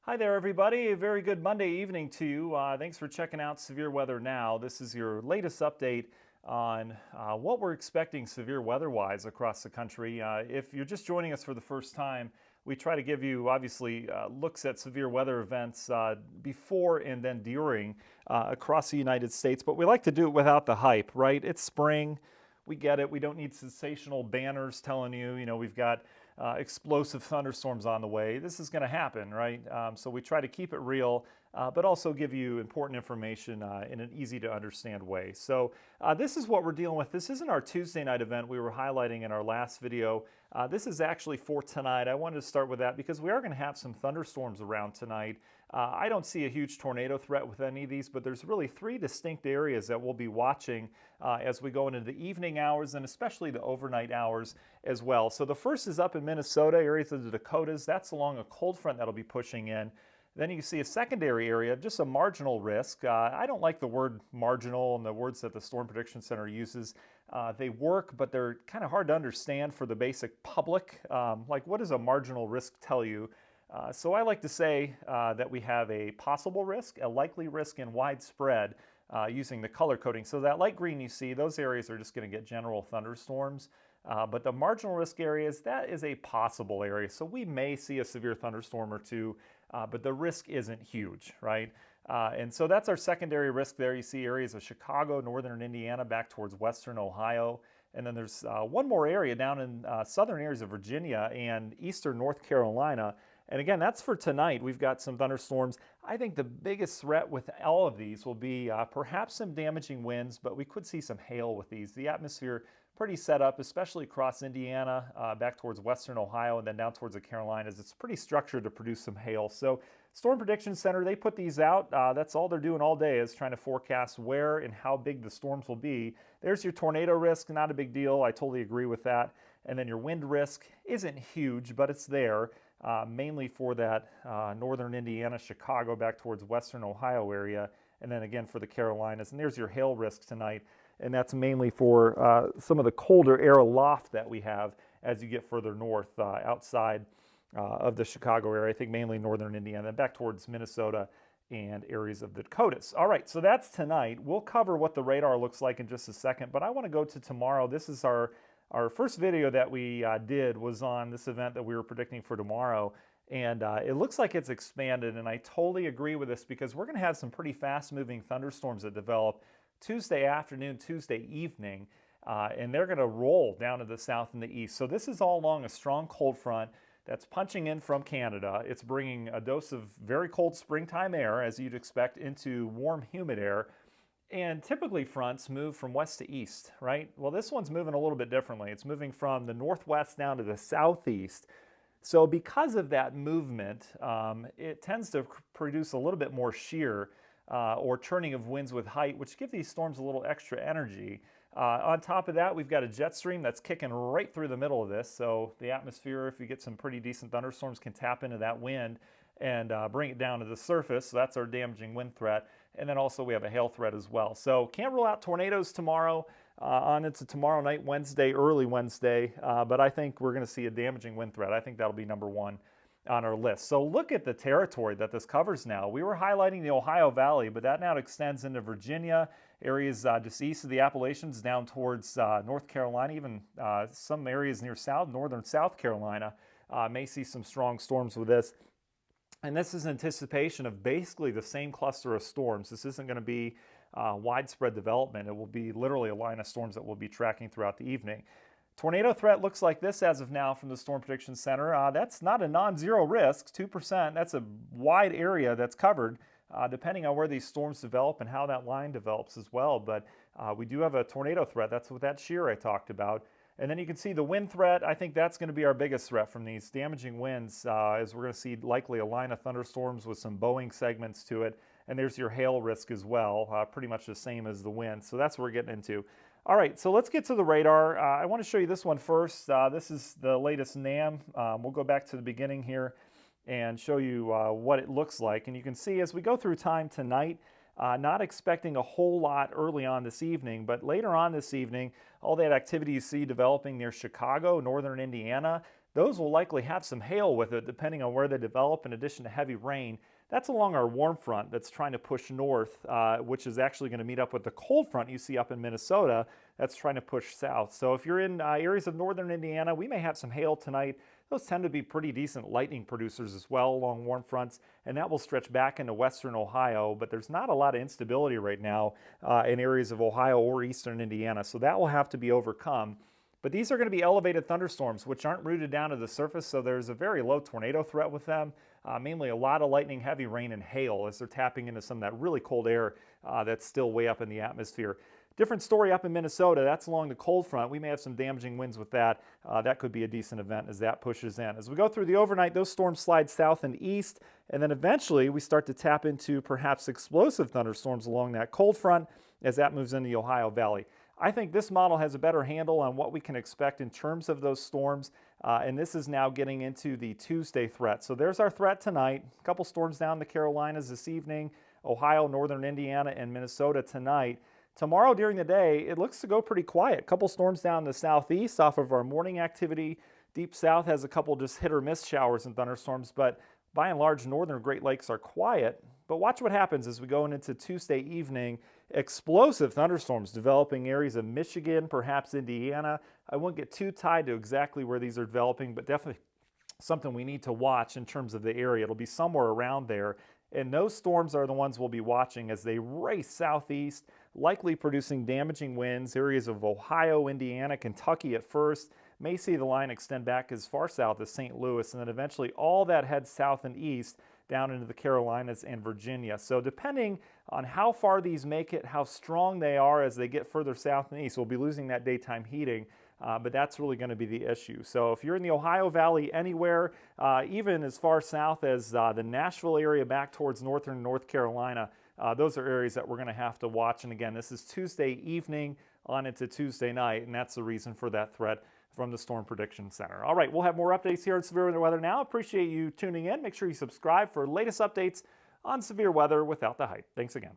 Hi there, everybody. A very good Monday evening to you. Thanks for checking out Severe Weather Now. This is your latest update on what we're expecting severe weather-wise across the country. If you're just joining us for the first time, we try to give you, obviously, looks at severe weather events before and then during across the United States. But we like to do it without the hype, right? It's spring. We get it. We don't need sensational banners telling you, we've got explosive thunderstorms on the way. This is going to happen, right? So we try to keep it real, but also give you important information in an easy to understand way. So this is what we're dealing with. This isn't our Tuesday night event we were highlighting in our last video. This is actually for tonight. I wanted to start with that because we are going to have some thunderstorms around tonight. I don't see a huge tornado threat with any of these, but there's really three distinct areas that we'll be watching as we go into the evening hours and especially the overnight hours as well. So the first is up in Minnesota, areas of the Dakotas. That's along a cold front that'll be pushing in. Then you see a secondary area, just a marginal risk. I don't like the word marginal and the words that the Storm Prediction Center uses. They work, but they're kind of hard to understand for the basic public. Like, what does a marginal risk tell you? So I like to say that we have a possible risk, a likely risk, and widespread using the color coding. So that light green you see, those areas are just going to get general thunderstorms. But the marginal risk areas, that is a possible area. So we may see a severe thunderstorm or two, but the risk isn't huge, right? And so that's our secondary risk there. You see areas of Chicago, northern Indiana, back towards western Ohio. And then there's one more area down in southern areas of Virginia and eastern North Carolina. And again, that's for tonight. We've got some thunderstorms. I think the biggest threat with all of these will be perhaps some damaging winds, but we could see some hail with these. The atmosphere pretty set up, especially across Indiana, back towards western Ohio, and then down towards the Carolinas. It's pretty structured to produce some hail. So Storm Prediction Center, they put these out. That's all they're doing all day is trying to forecast where and how big the storms will be. There's your tornado risk, not a big deal. I totally agree with that. And then your wind risk isn't huge, but it's there. Mainly for that northern Indiana, Chicago, back towards western Ohio area, and then again for the Carolinas. And there's your hail risk tonight, and that's mainly for some of the colder air aloft that we have as you get further north outside of the Chicago area. I think mainly northern Indiana, and back towards Minnesota and areas of the Dakotas. All right, so that's tonight. We'll cover what the radar looks like in just a second, but I want to go to tomorrow. This is our first video that we did was on this event that we were predicting for tomorrow, and it looks like it's expanded, and I totally agree with this because we're going to have some pretty fast-moving thunderstorms that develop Tuesday afternoon, Tuesday evening, and they're going to roll down to the south and the east. So this is all along a strong cold front that's punching in from Canada. It's bringing a dose of very cold springtime air, as you'd expect, into warm, humid air. And typically fronts move from west to east, right? Well, this one's moving a little bit differently. It's moving from the northwest down to the southeast. So because of that movement, it tends to produce a little bit more shear or churning of winds with height, which give these storms a little extra energy. On top of that, we've got a jet stream that's kicking right through the middle of this. So the atmosphere, if you get some pretty decent thunderstorms, can tap into that wind and bring it down to the surface. So that's our damaging wind threat. And then also we have a hail threat as well. So can't rule out tornadoes tomorrow on into tomorrow night, Wednesday, early Wednesday. But I think we're going to see a damaging wind threat. I think that'll be number one on our list. So look at the territory that this covers now. We were highlighting the Ohio Valley, but that now extends into Virginia, areas just east of the Appalachians, down towards North Carolina, even some areas near northern South Carolina may see some strong storms with this. And this is anticipation of basically the same cluster of storms. This isn't going to be widespread development. It will be literally a line of storms that we'll be tracking throughout the evening. Tornado threat looks like this as of now from the Storm Prediction Center. That's not a non-zero risk, 2%. That's a wide area that's covered, depending on where these storms develop and how that line develops as well. But we do have a tornado threat. That's what that shear I talked about. And then you can see the wind threat. I think that's going to be our biggest threat from these damaging winds, as we're going to see likely a line of thunderstorms with some bowing segments to it. And there's your hail risk as well, pretty much the same as the wind. So that's what we're getting into. All right, so let's get to the radar. I want to show you this one first. This is the latest NAM. We'll go back to the beginning here and show you what it looks like. And you can see as we go through time tonight, not expecting a whole lot early on this evening, but later on this evening, all that activity you see developing near Chicago, northern Indiana, those will likely have some hail with it depending on where they develop, in addition to heavy rain. That's along our warm front that's trying to push north, which is actually going to meet up with the cold front you see up in Minnesota that's trying to push south. So if you're in areas of northern Indiana, we may have some hail tonight. Those tend to be pretty decent lightning producers as well along warm fronts, and that will stretch back into western Ohio, but there's not a lot of instability right now in areas of Ohio or eastern Indiana, so that will have to be overcome. But these are going to be elevated thunderstorms, which aren't rooted down to the surface, so there's a very low tornado threat with them. Mainly a lot of lightning, heavy rain, and hail as they're tapping into some of that really cold air that's still way up in the atmosphere. Different story up in Minnesota. That's along the cold front. We may have some damaging winds with that. That could be a decent event as that pushes in. As we go through the overnight, those storms slide south and east, and then eventually we start to tap into perhaps explosive thunderstorms along that cold front as that moves into the Ohio Valley. I think this model has a better handle on what we can expect in terms of those storms, and this is now getting into the Tuesday threat. So there's our threat tonight. A couple storms down in the Carolinas this evening, Ohio, northern Indiana, and Minnesota tonight. Tomorrow during the day, it looks to go pretty quiet. A couple storms down in the southeast off of our morning activity. Deep south has a couple just hit or miss showers and thunderstorms, but by and large, northern Great Lakes are quiet. But watch what happens as we go into Tuesday evening. Explosive thunderstorms developing areas of Michigan, perhaps Indiana. I won't get too tied to exactly where these are developing, but definitely something we need to watch in terms of the area. It'll be somewhere around there. And those storms are the ones we'll be watching as they race southeast, likely producing damaging winds. Areas of Ohio, Indiana, Kentucky at first. May see the line extend back as far south as St. Louis, and then eventually all that heads south and east down into the Carolinas and Virginia. So depending on how far these make it, how strong they are as they get further south and east, we'll be losing that daytime heating, but that's really going to be the issue. So if you're in the Ohio Valley anywhere, even as far south as the Nashville area back towards northern North Carolina, those are areas that we're going to have to watch. And again, this is Tuesday evening on into Tuesday night, and that's the reason for that threat from the Storm Prediction Center. All right, we'll have more updates here on Severe Weather Now. Appreciate you tuning in. Make sure you subscribe for latest updates on severe weather without the hype. Thanks again.